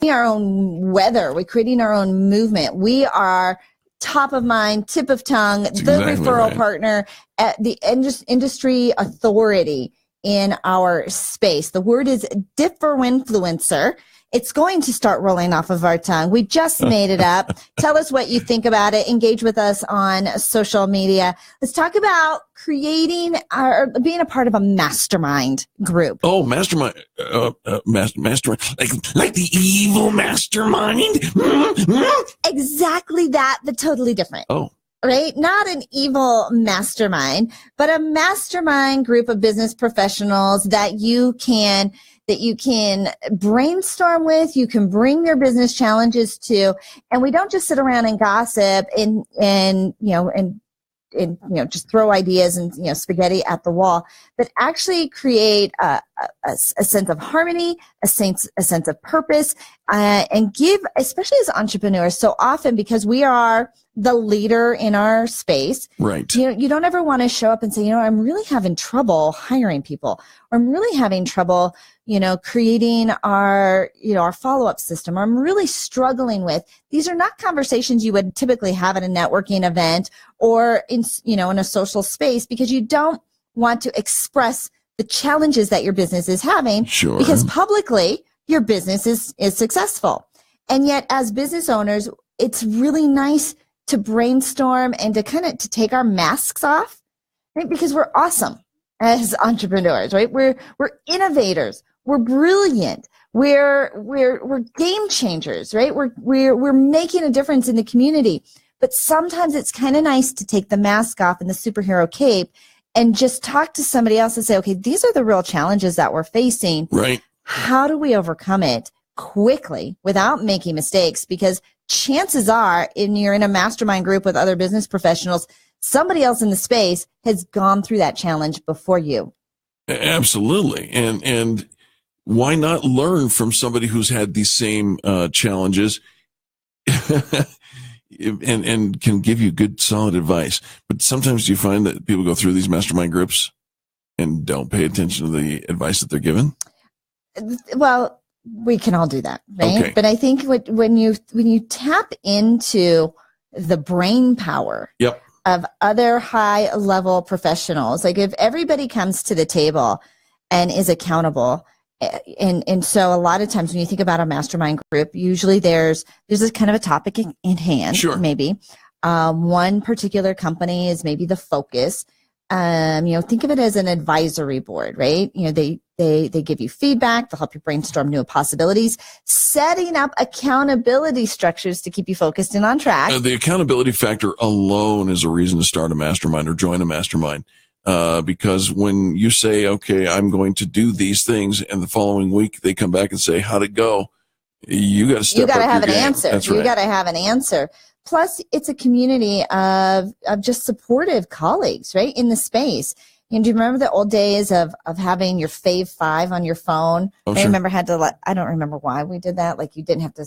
our own weather. We're creating our own movement. We are top of mind, tip of tongue, the referral partner, at the industry authority in our space. The word is differinfluencer. It's going to start rolling off of our tongue. We just made it up. Tell us what you think about it. Engage with us on social media. Let's talk about creating being a part of a mastermind group. Oh, mastermind, mastermind, like the evil mastermind. Exactly that, but totally different. Oh. Right? Not an evil mastermind, but a mastermind group of business professionals that you can brainstorm with, you can bring your business challenges to, and we don't just sit around and gossip and just throw ideas and spaghetti at the wall, but actually create a sense of harmony, a sense of purpose, and give, especially as entrepreneurs, so often because we are the leader in our space. Right. You don't ever want to show up and say, I'm really having trouble hiring people, or I'm really having trouble, creating our follow-up system, or I'm really struggling with. These are not conversations you would typically have at a networking event or in a social space, because you don't want to express the challenges that your business is having. Sure. Because publicly your business is successful. And yet as business owners, it's really nice to brainstorm and to take our masks off, right? Because we're awesome as entrepreneurs, right? We're innovators. We're brilliant. We're game changers, right? We're making a difference in the community. But sometimes it's kind of nice to take the mask off and the superhero cape and just talk to somebody else and say, okay, these are the real challenges that we're facing. Right. How do we overcome it quickly without making mistakes? Because chances are, you're in a mastermind group with other business professionals, somebody else in the space has gone through that challenge before you. Absolutely. And why not learn from somebody who's had these same challenges and can give you good, solid advice? But sometimes you find that people go through these mastermind groups and don't pay attention to the advice that they're given? Well, we can all do that, right? Okay. But I think when you tap into the brain power of other high level professionals, like if everybody comes to the table and is accountable, and so a lot of times when you think about a mastermind group, usually there's a kind of a topic in hand. Sure. Maybe one particular company is maybe the focus. Think of it as an advisory board, right? They give you feedback, they'll help you brainstorm new possibilities, setting up accountability structures to keep you focused and on track. The accountability factor alone is a reason to start a mastermind or join a mastermind. Because when you say, okay, I'm going to do these things, and the following week they come back and say, how'd it go? You got to step up. You got to have an answer. That's right. You got to have an answer. Plus, it's a community of just supportive colleagues, right, in the space. And do you remember the old days of having your fave 5 on your phone? Oh, I remember I don't remember why we did that. Like you didn't have to,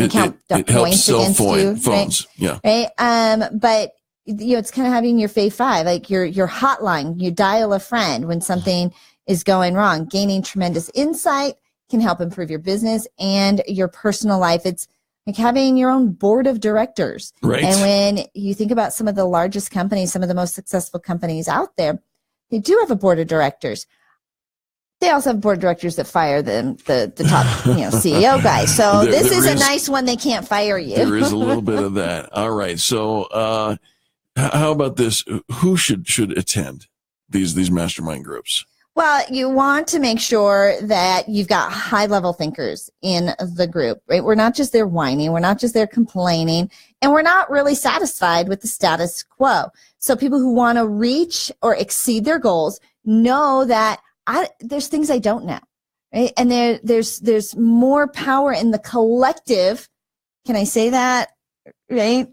count the points against you. Phones, right? Right. But it's kind of having your fave 5, like your hotline. You dial a friend when something is going wrong. Gaining tremendous insight can help improve your business and your personal life. It's like having your own board of directors. Right. And when you think about some of the largest companies, some of the most successful companies out there, they do have a board of directors. They also have board of directors that fire them, the top CEO guys. So this is a nice one. They can't fire you. There is a little bit of that. All right. So how about this? Who should attend these mastermind groups? Well, you want to make sure that you've got high-level thinkers in the group, right? We're not just there whining. We're not just there complaining. And we're not really satisfied with the status quo. So people who want to reach or exceed their goals know that there's things I don't know, right? And there's more power in the collective. Can I say that, right?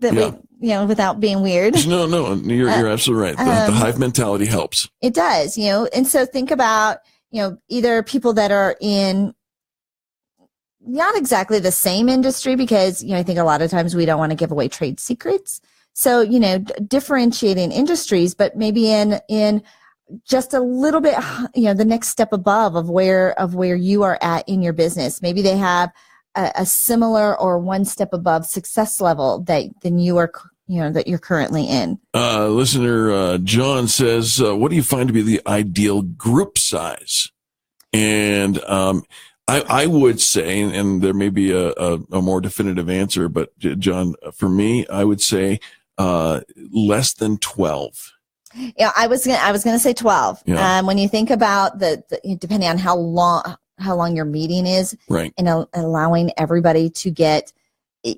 Without being weird. No, you're absolutely right. The hive mentality helps. It does, and so think about, either people that are in not exactly the same industry, because, I think a lot of times we don't want to give away trade secrets. So, differentiating industries, but maybe in just a little bit, the next step above of where you are at in your business. Maybe they have a similar or one step above success level than you are, that you're currently in. Listener John says, what do you find to be the ideal group size? And I would say, and there may be a more definitive answer, but John, for me, I would say less than 12. Yeah, I was gonna say 12. Yeah. When you think about the depending on how long your meeting is, right, and allowing everybody to get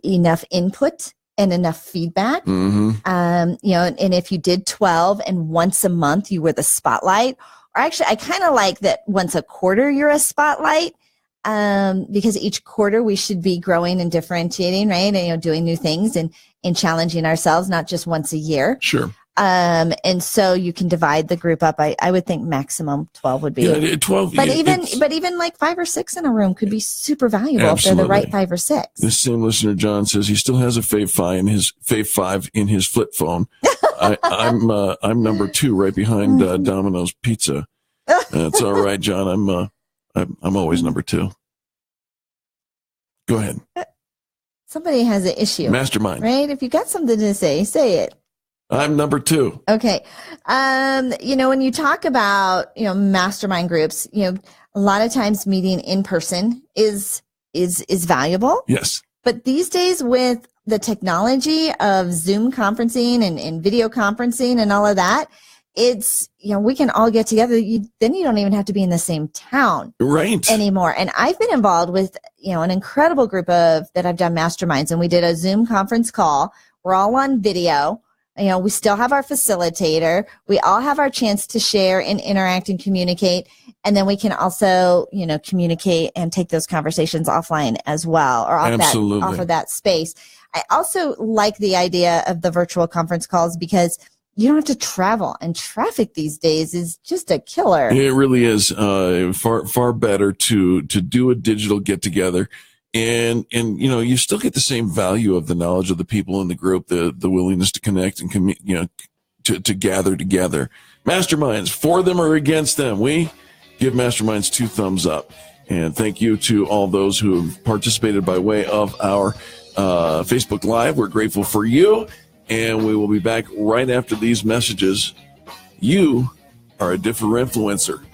enough input and enough feedback. Mm-hmm. And if you did 12 and once a month you were the spotlight, or actually I kind of like that once a quarter you're a spotlight, because each quarter we should be growing and differentiating, right? And doing new things and challenging ourselves, not just once a year. Sure. And so you can divide the group up. I would think maximum 12 would be 12. But even like 5 or 6 in a room could be super valuable. Absolutely. If they're the right 5 or 6. This same listener, John, says he still has a Fave 5 in his flip phone. I'm number 2 right behind Domino's Pizza. It's all right, John. I'm always number 2. Go ahead. Somebody has an issue. Mastermind. Right? If you got something to say it. I'm number 2. Okay. When you talk about, mastermind groups, a lot of times meeting in person is valuable. Yes. But these days with the technology of Zoom conferencing and video conferencing and all of that, it's, we can all get together. Then you don't even have to be in the same town anymore. And I've been involved with, an incredible group that I've done masterminds, and we did a Zoom conference call. We're all on video. We still have our facilitator. We all have our chance to share and interact and communicate. And then we can also, communicate and take those conversations offline as well, or off of that space. I also like the idea of the virtual conference calls because you don't have to travel, and traffic these days is just a killer. It really is far better to do a digital get together. And you still get the same value of the knowledge of the people in the group, the willingness to connect and to gather together. Masterminds, for them or against them? We give Masterminds 2 thumbs up. And thank you to all those who have participated by way of our Facebook Live. We're grateful for you, and we will be back right after these messages. You are a different influencer.